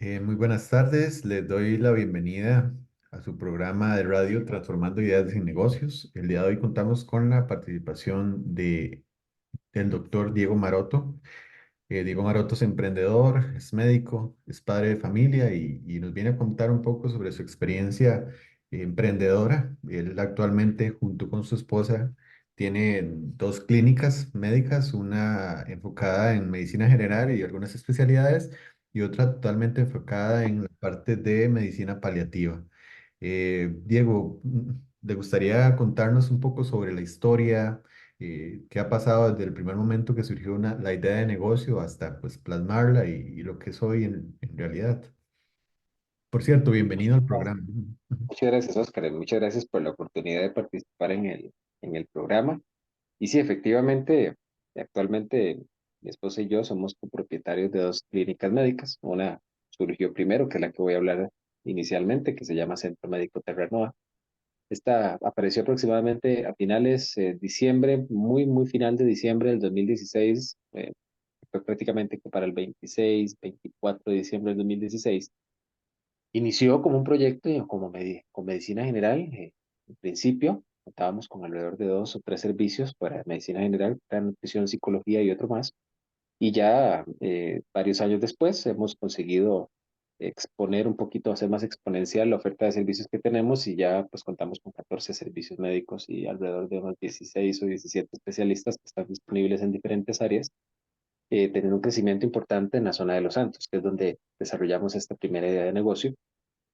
Muy buenas tardes, les doy la bienvenida a su programa de radio Transformando Ideas en Negocios. El día de hoy contamos con la participación del doctor Diego Maroto. Diego Maroto es emprendedor, es médico, es padre de familia y nos viene a contar un poco sobre su experiencia emprendedora. Él actualmente, junto con su esposa, tiene dos clínicas médicas, una enfocada en medicina general y algunas especialidades, y otra totalmente enfocada en la parte de medicina paliativa. Diego, ¿le gustaría contarnos un poco sobre la historia? ¿Qué ha pasado desde el primer momento que surgió la idea de negocio hasta pues plasmarla y lo que es hoy en realidad? Por cierto, bienvenido al programa. Ujú. Muchas gracias, Oscar. Muchas gracias por la oportunidad de participar en el programa. Y sí, efectivamente, actualmente mi esposa y yo somos copropietarios de dos clínicas médicas. Una surgió primero, que es la que voy a hablar inicialmente, que se llama Centro Médico Terranova. Esta apareció aproximadamente a finales diciembre, muy final de diciembre del 2016. Fue prácticamente que para el 26, 24 de diciembre del 2016. Inició como un proyecto y con medicina general. En principio, contábamos con alrededor de dos o tres servicios para medicina general, para nutrición, psicología y otro más. Y ya varios años después hemos conseguido exponer un poquito, hacer más exponencial la oferta de servicios que tenemos y ya pues contamos con 14 servicios médicos y alrededor de unos 16 o 17 especialistas que están disponibles en diferentes áreas, teniendo un crecimiento importante en la zona de Los Santos, que es donde desarrollamos esta primera idea de negocio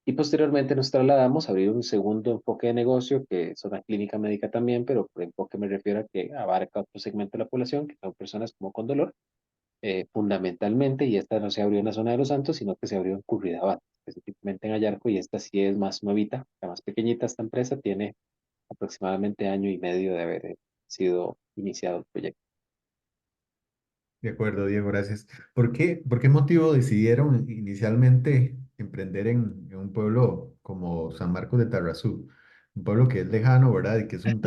y posteriormente nos trasladamos a abrir un segundo enfoque de negocio, que es una clínica médica también, pero por enfoque me refiero a que abarca otro segmento de la población, que son personas como con dolor, fundamentalmente, y esta no se abrió en la zona de Los Santos, sino que se abrió en Curridabat, específicamente en Ayarco, y esta sí es más nuevita, la más pequeñita. Esta empresa tiene aproximadamente año y medio de haber sido iniciado el proyecto. De acuerdo, Diego, gracias. ¿Por qué motivo decidieron inicialmente emprender en un pueblo como San Marcos de Tarrazú? Un pueblo que es lejano, ¿verdad? Y que es un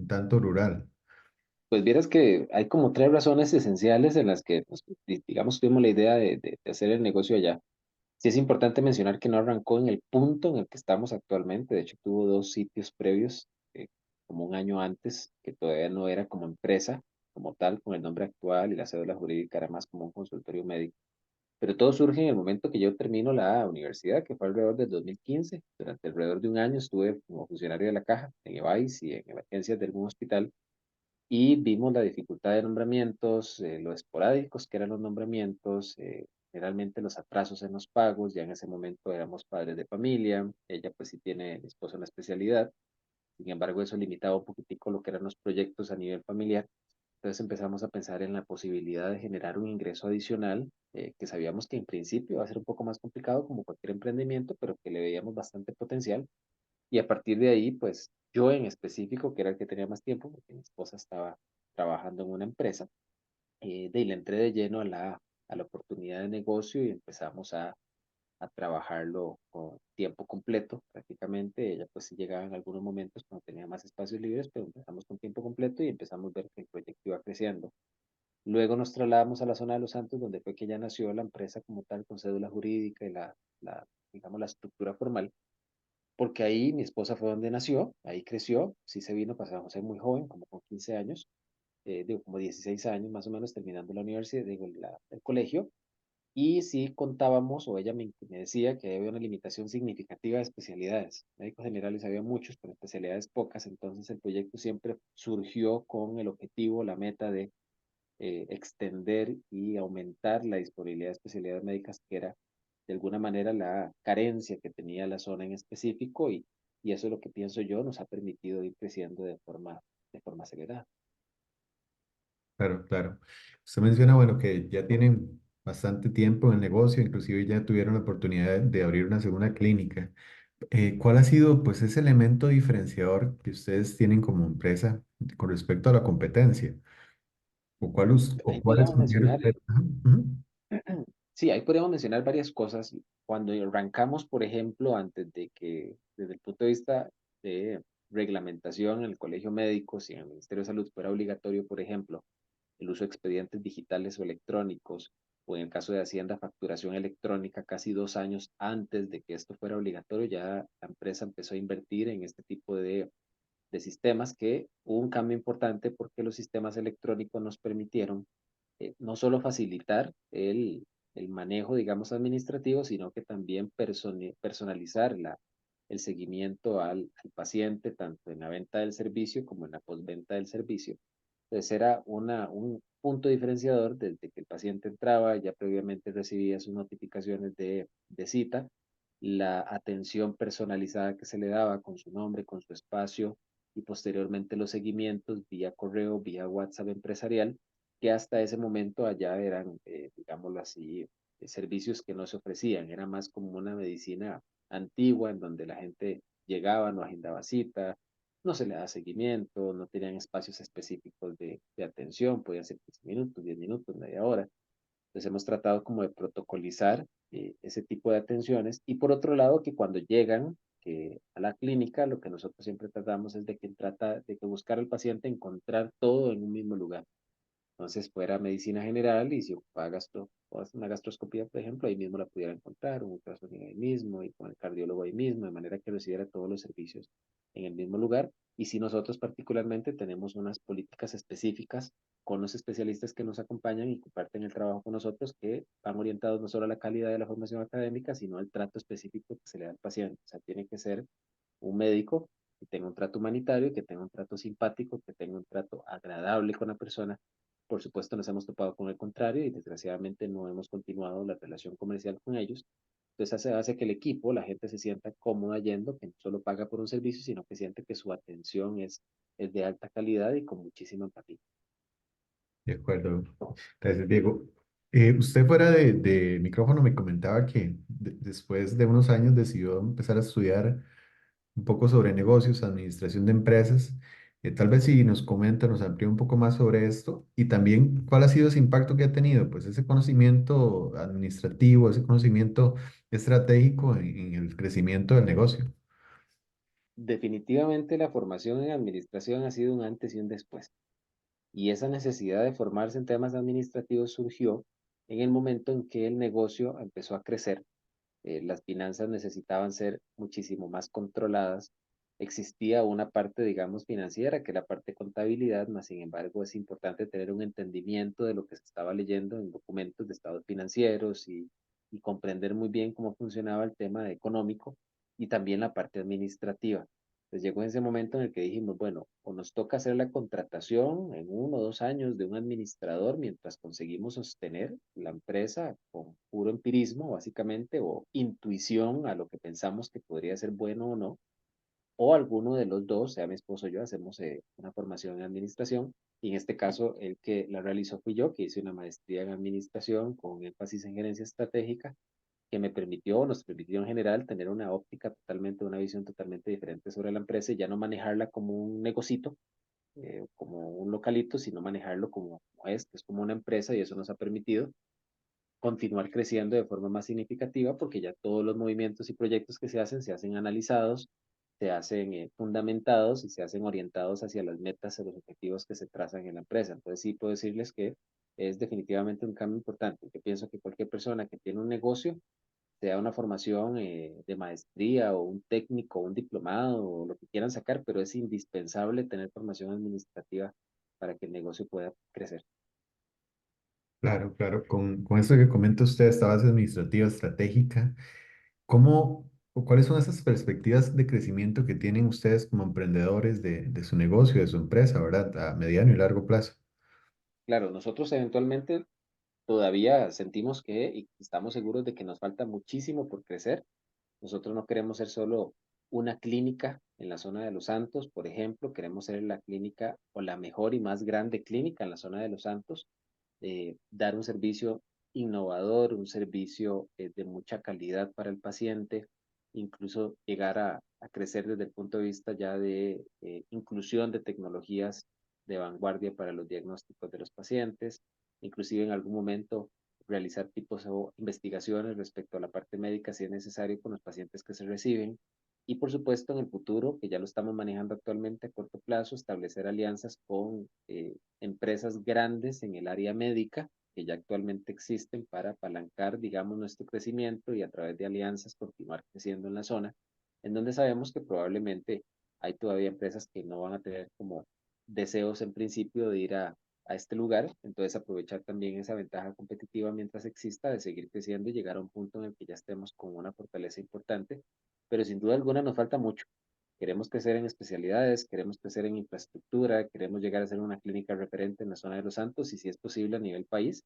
tanto rural. Pues vieras que hay como tres razones esenciales en las que, pues, digamos, tuvimos la idea de hacer el negocio allá. Sí es importante mencionar que no arrancó en el punto en el que estamos actualmente. De hecho, tuvo dos sitios previos, como un año antes, que todavía no era como empresa, como tal, con el nombre actual y la cédula jurídica era más como un consultorio médico. Pero todo surge en el momento que yo termino la universidad, que fue alrededor del 2015. Durante alrededor de un año estuve como funcionario de la caja en EVAIS y en emergencias de algún hospital y vimos la dificultad de nombramientos, lo esporádicos que eran los nombramientos, generalmente los atrasos en los pagos. Ya en ese momento éramos padres de familia, ella pues sí tiene, mi esposo, una especialidad. Sin embargo, eso limitaba un poquitico lo que eran los proyectos a nivel familiar. Entonces empezamos a pensar en la posibilidad de generar un ingreso adicional, que sabíamos que en principio iba a ser un poco más complicado como cualquier emprendimiento, pero que le veíamos bastante potencial. Y a partir de ahí, pues yo en específico, que era el que tenía más tiempo, porque mi esposa estaba trabajando en una empresa, de ahí le entré de lleno a la oportunidad de negocio y empezamos a trabajarlo con tiempo completo prácticamente. Ella pues sí llegaba en algunos momentos cuando tenía más espacios libres, pero empezamos con tiempo completo y empezamos a ver que el proyecto iba creciendo. Luego nos trasladamos a la zona de Los Santos, donde fue que ya nació la empresa como tal, con cédula jurídica y digamos, la estructura formal, porque ahí mi esposa fue donde nació, ahí creció. Sí se vino para San José muy joven, como con 15 años, digo, como 16 años más o menos, terminando la universidad, digo, el colegio. Y sí contábamos, o ella me decía que había una limitación significativa de especialidades. Médicos generales había muchos, pero especialidades pocas. Entonces el proyecto siempre surgió con el objetivo, la meta de extender y aumentar la disponibilidad de especialidades médicas, que era de alguna manera la carencia que tenía la zona en específico, y eso es lo que pienso yo nos ha permitido ir creciendo de forma acelerada. Claro, claro. Usted menciona, bueno, que ya tienen bastante tiempo en el negocio, inclusive ya tuvieron la oportunidad de abrir una segunda clínica. ¿Cuál ha sido, pues, ese elemento diferenciador que ustedes tienen como empresa con respecto a la competencia? ¿O Ahí cuáles podríamos considera mencionar, usted? Ajá, ujú. sí, ahí podríamos mencionar varias cosas. Cuando arrancamos, por ejemplo, antes de que, desde el punto de vista de reglamentación en el colegio médico, si en el Ministerio de Salud fuera obligatorio, por ejemplo, el uso de expedientes digitales o electrónicos, o en el caso de Hacienda, facturación electrónica casi 2 años antes de que esto fuera obligatorio, ya la empresa empezó a invertir en este tipo de sistemas que hubo un cambio importante porque los sistemas electrónicos nos permitieron no solo facilitar el manejo, digamos, administrativo, sino que también personalizar el seguimiento al paciente, tanto en la venta del servicio como en la postventa del servicio. Entonces era un punto diferenciador desde que el paciente entraba, ya previamente recibía sus notificaciones de cita, la atención personalizada que se le daba con su nombre, con su espacio y posteriormente los seguimientos vía correo, vía WhatsApp empresarial, que hasta ese momento allá eran, digámoslo así, servicios que no se ofrecían, era más como una medicina antigua en donde la gente llegaba, no agendaba cita, no se le da seguimiento, no tenían espacios específicos de atención, podían ser 15 minutos, 10 minutos, media hora. Entonces hemos tratado como de protocolizar ese tipo de atenciones y por otro lado que cuando llegan a la clínica, lo que nosotros siempre tratamos es de que buscar al paciente encontrar todo en un mismo lugar. Entonces fuera medicina general y si ocupaba una gastroscopía, por ejemplo, ahí mismo la pudiera encontrar, un ultrasonido ahí mismo y con el cardiólogo ahí mismo, de manera que recibiera todos los servicios en el mismo lugar. Y si nosotros particularmente tenemos unas políticas específicas con los especialistas que nos acompañan y comparten el trabajo con nosotros, que van orientados no solo a la calidad de la formación académica, sino al trato específico que se le da al paciente. O sea, tiene que ser un médico que tenga un trato humanitario, que tenga un trato simpático, que tenga un trato agradable con la persona. Por supuesto, nos hemos topado con el contrario y desgraciadamente no hemos continuado la relación comercial con ellos. Entonces hace que el equipo, la gente se sienta cómoda yendo, que no solo paga por un servicio, sino que siente que su atención es de alta calidad y con muchísima empatía. De acuerdo. Gracias, Diego. Usted fuera de micrófono me comentaba que después de unos años decidió empezar a estudiar un poco sobre negocios, administración de empresas. Tal vez si nos comenta, nos amplía un poco más sobre esto y también cuál ha sido ese impacto que ha tenido, pues ese conocimiento administrativo, ese conocimiento estratégico en el crecimiento del negocio. Definitivamente la formación en administración ha sido un antes y un después. Y esa necesidad de formarse en temas administrativos surgió en el momento en que el negocio empezó a crecer. Las finanzas necesitaban ser muchísimo más controladas. Existía una parte, digamos, financiera, que es la parte de contabilidad, mas sin embargo es importante tener un entendimiento de lo que se estaba leyendo en documentos de estados financieros y comprender muy bien cómo funcionaba el tema económico y también la parte administrativa. Entonces llegó ese momento en el que dijimos, bueno, o nos toca hacer la contratación en 1 o 2 años de un administrador mientras conseguimos sostener la empresa con puro empirismo, básicamente, o intuición a lo que pensamos que podría ser bueno o no, o alguno de los dos, sea mi esposo o yo, hacemos una formación en administración. Y en este caso, el que la realizó fui yo, que hice una maestría en administración con énfasis en gerencia estratégica que nos permitió en general tener una óptica totalmente, una visión totalmente diferente sobre la empresa y ya no manejarla como un negocito, como un localito, sino manejarlo como es, que es como una empresa y eso nos ha permitido continuar creciendo de forma más significativa porque ya todos los movimientos y proyectos que se hacen analizados, se hacen fundamentados y se hacen orientados hacia las metas y los objetivos que se trazan en la empresa. Entonces sí puedo decirles que es definitivamente un cambio importante. Yo pienso que cualquier persona que tiene un negocio sea una formación de maestría o un técnico, un diplomado o lo que quieran sacar, pero es indispensable tener formación administrativa para que el negocio pueda crecer. Claro, claro. Con esto que comenta usted, esta base administrativa estratégica, ¿cómo o cuáles son esas perspectivas de crecimiento que tienen ustedes como emprendedores de su negocio, de su empresa, ¿verdad? A mediano y largo plazo. Claro, nosotros eventualmente todavía sentimos y estamos seguros de que nos falta muchísimo por crecer. Nosotros no queremos ser solo una clínica en la zona de Los Santos, por ejemplo, queremos ser la clínica o la mejor y más grande clínica en la zona de Los Santos, dar un servicio innovador, un servicio de mucha calidad para el paciente, incluso llegar a crecer desde el punto de vista ya de inclusión de tecnologías de vanguardia para los diagnósticos de los pacientes, inclusive en algún momento realizar tipos o investigaciones respecto a la parte médica si es necesario con los pacientes que se reciben. Y por supuesto en el futuro, que ya lo estamos manejando actualmente a corto plazo, establecer alianzas con empresas grandes en el área médica que ya actualmente existen para apalancar, digamos, nuestro crecimiento y a través de alianzas continuar creciendo en la zona, en donde sabemos que probablemente hay todavía empresas que no van a tener como deseos en principio de ir a este lugar, entonces aprovechar también esa ventaja competitiva mientras exista de seguir creciendo y llegar a un punto en el que ya estemos con una fortaleza importante, pero sin duda alguna nos falta mucho. Queremos crecer en especialidades, queremos crecer en infraestructura, queremos llegar a ser una clínica referente en la zona de Los Santos y si es posible a nivel país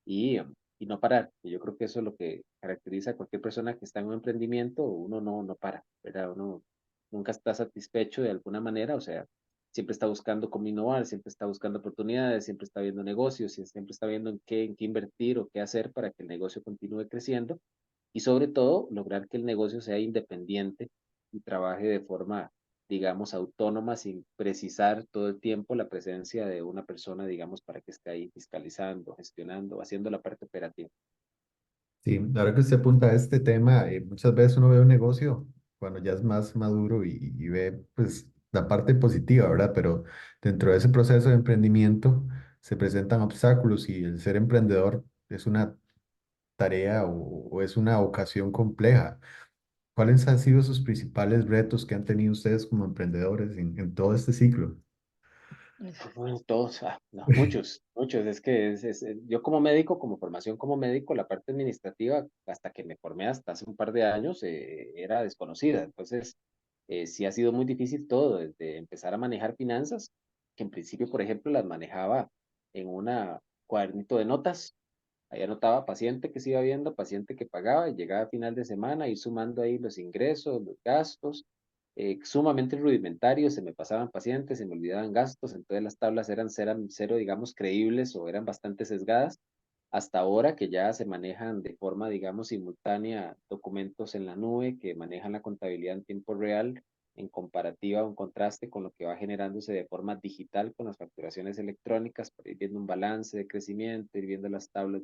y no parar. Y yo creo que eso es lo que caracteriza a cualquier persona que está en un emprendimiento, uno no para, ¿verdad? Uno nunca está satisfecho de alguna manera, o sea, siempre está buscando cómo innovar, siempre está buscando oportunidades, siempre está viendo negocios, siempre está viendo en qué invertir o qué hacer para que el negocio continúe creciendo y sobre todo lograr que el negocio sea independiente y trabaje de forma, digamos, autónoma sin precisar todo el tiempo la presencia de una persona, digamos, para que esté ahí fiscalizando, gestionando, haciendo la parte operativa. Sí, ahora que usted apunta a este tema, muchas veces uno ve un negocio cuando ya es más maduro y ve pues la parte positiva, ¿verdad? Pero dentro de ese proceso de emprendimiento se presentan obstáculos y el ser emprendedor es una tarea o es una ocasión compleja. ¿Cuáles han sido sus principales retos que han tenido ustedes como emprendedores en todo este ciclo? Bueno, todos, no, muchos. Es que yo como médico, como formación como médico, la parte administrativa, hasta que me formé hasta hace un par de años, era desconocida. Entonces, sí ha sido muy difícil todo, desde empezar a manejar finanzas, que en principio, por ejemplo, las manejaba en una cuadernito de notas. Ahí anotaba paciente que se iba viendo, paciente que pagaba, y llegaba a final de semana, ir sumando ahí los ingresos, los gastos, sumamente rudimentarios, se me pasaban pacientes, se me olvidaban gastos, entonces las tablas eran cero, digamos, creíbles o eran bastante sesgadas, hasta ahora que ya se manejan de forma, digamos, simultánea documentos en la nube que manejan la contabilidad en tiempo real, en comparativa o en contraste con lo que va generándose de forma digital con las facturaciones electrónicas, para ir viendo un balance de crecimiento, ir viendo las tablas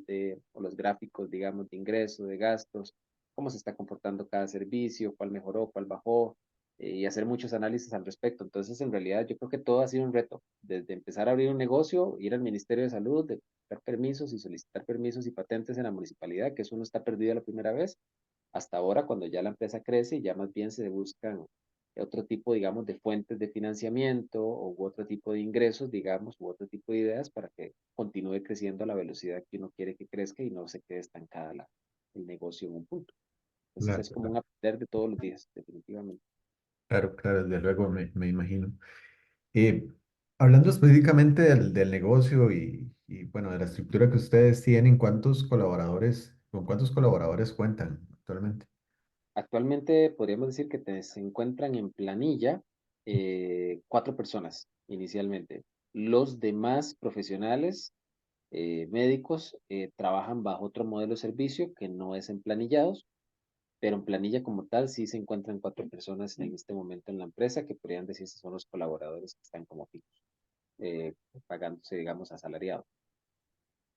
o los gráficos, digamos, de ingreso, de gastos, cómo se está comportando cada servicio, cuál mejoró, cuál bajó, y hacer muchos análisis al respecto. Entonces, en realidad, yo creo que todo ha sido un reto, desde empezar a abrir un negocio, ir al Ministerio de Salud, de dar permisos y solicitar permisos y patentes en la municipalidad, que eso no está perdido la primera vez, hasta ahora cuando ya la empresa crece y ya más bien se buscan otro tipo, digamos, de fuentes de financiamiento u otro tipo de ingresos, digamos, u otro tipo de ideas para que continúe creciendo a la velocidad que uno quiere que crezca y no se quede estancada el negocio en un punto. Entonces es como Claro, un aprender de todos los días, definitivamente. claro, claro, desde luego me imagino. Eh, Hablando específicamente del negocio bueno, de la estructura que ustedes tienen, con cuántos colaboradores cuentan actualmente? Actualmente podríamos decir que se encuentran en planilla 4 personas inicialmente. Los demás profesionales médicos trabajan bajo otro modelo de servicio que no es en planillados, pero en planilla como tal sí se encuentran 4 personas en este momento en la empresa que podrían decirse son los colaboradores que están como fijos, pagándose, digamos, asalariados.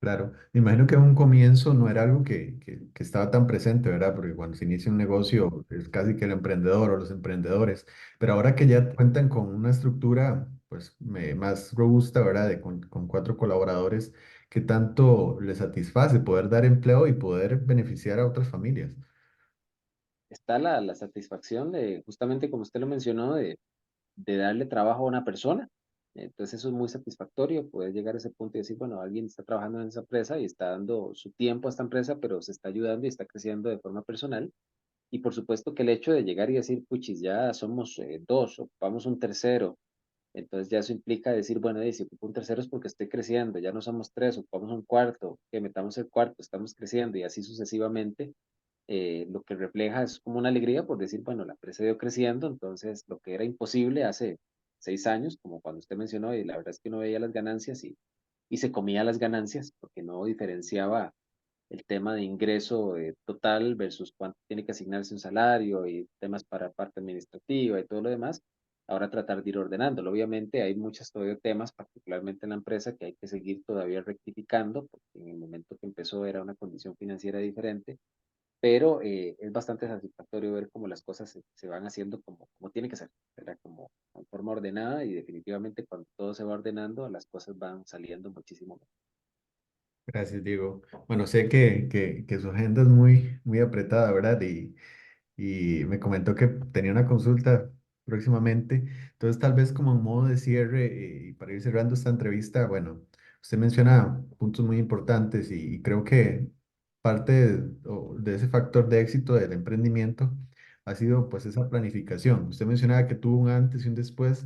Claro, me imagino que en un comienzo no era algo que estaba tan presente, ¿verdad? Porque cuando se inicia un negocio es casi que el emprendedor o los emprendedores, pero ahora que ya cuentan con una estructura pues más robusta, ¿verdad? Con cuatro colaboradores, ¿qué tanto les satisface poder dar empleo y poder beneficiar a otras familias? Está la satisfacción de, justamente como usted lo mencionó, de darle trabajo a una persona. Entonces eso es muy satisfactorio, poder llegar a ese punto y decir, bueno, alguien está trabajando en esa empresa y está dando su tiempo a esta empresa, pero se está ayudando y está creciendo de forma personal. Y por supuesto que el hecho de llegar y decir, puchis, ya somos dos, ocupamos un tercero, entonces ya eso implica decir, bueno, y si ocupo un tercero es porque estoy creciendo, ya no somos tres, ocupamos un cuarto, que metamos el cuarto, estamos creciendo y así sucesivamente, lo que refleja es como una alegría por decir, bueno, la empresa ha ido creciendo, entonces lo que era imposible hace 6 años, como cuando usted mencionó, y la verdad es que uno veía las ganancias y se comía las ganancias porque no diferenciaba el tema de ingreso total versus cuánto tiene que asignarse un salario y temas para parte administrativa y todo lo demás. Ahora tratar de ir ordenándolo. Obviamente hay muchos todavía temas, particularmente en la empresa, que hay que seguir todavía rectificando, porque en el momento que empezó era una condición financiera diferente, pero es bastante satisfactorio ver cómo las cosas se van haciendo como tiene que ser, ¿verdad? Como en forma ordenada y definitivamente cuando todo se va ordenando, las cosas van saliendo muchísimo mejor. Gracias, Diego. Bueno, sé que su agenda es muy apretada, ¿verdad? Y me comentó que tenía una consulta próximamente. Entonces, tal vez como en modo de cierre y para ir cerrando esta entrevista, bueno, usted menciona puntos muy importantes y creo que parte de ese factor de éxito del emprendimiento ha sido pues esa planificación. Usted mencionaba que tuvo un antes y un después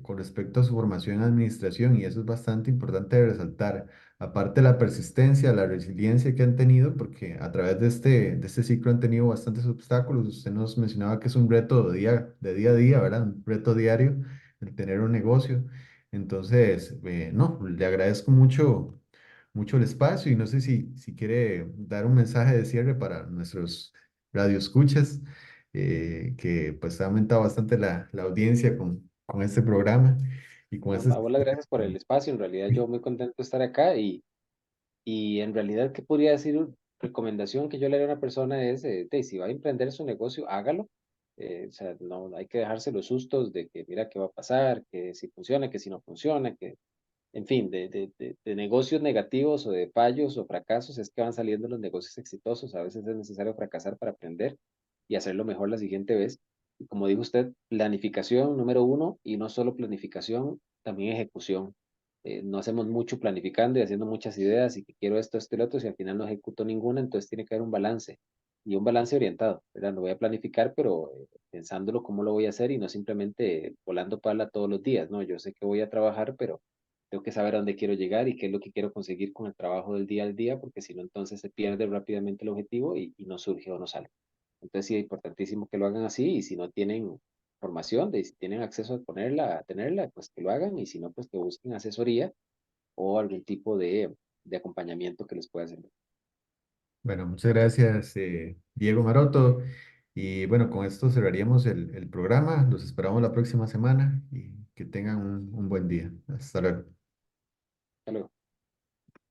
con respecto a su formación en administración y eso es bastante importante de resaltar. Aparte la persistencia, la resiliencia que han tenido, porque a través de este ciclo han tenido bastantes obstáculos. Usted nos mencionaba que es un reto de día a día, ¿verdad? Un reto diario el tener un negocio. Entonces, no, le agradezco mucho el espacio y no sé si quiere dar un mensaje de cierre para nuestros radioescuchas, que pues ha aumentado bastante la audiencia con este programa y con No, este... a vos las gracias por el espacio. En realidad yo muy contento de estar acá y en realidad, ¿qué podría decir? Recomendación que yo le haría a una persona es, si va a emprender su negocio, hágalo. O sea, no hay que dejarse los sustos de que mira qué va a pasar, que si funciona, que si no funciona, que en fin, de negocios negativos o de fallos o fracasos es que van saliendo los negocios exitosos. A veces es necesario fracasar para aprender y hacerlo mejor la siguiente vez. Y como dijo usted, planificación número uno y no solo planificación, también ejecución. No hacemos mucho planificando y haciendo muchas ideas y que quiero esto, esto y lo otro, si al final no ejecuto ninguna, entonces tiene que haber un balance y un balance orientado, ¿verdad? Lo voy a planificar, pero pensándolo cómo lo voy a hacer y no simplemente volando pala todos los días, ¿no? Yo sé que voy a trabajar, pero tengo que saber a dónde quiero llegar y qué es lo que quiero conseguir con el trabajo del día al día, porque si no, entonces se pierde rápidamente el objetivo y no surge o no sale. Entonces sí es importantísimo que lo hagan así y si no tienen formación, de si tienen acceso a ponerla, a tenerla, pues que lo hagan y si no, pues que busquen asesoría o algún tipo de acompañamiento que les pueda servir. Bueno, muchas gracias, Diego Maroto. Y bueno, con esto cerraríamos el programa. Los esperamos la próxima semana y que tengan un buen día. Hasta luego. Hasta luego.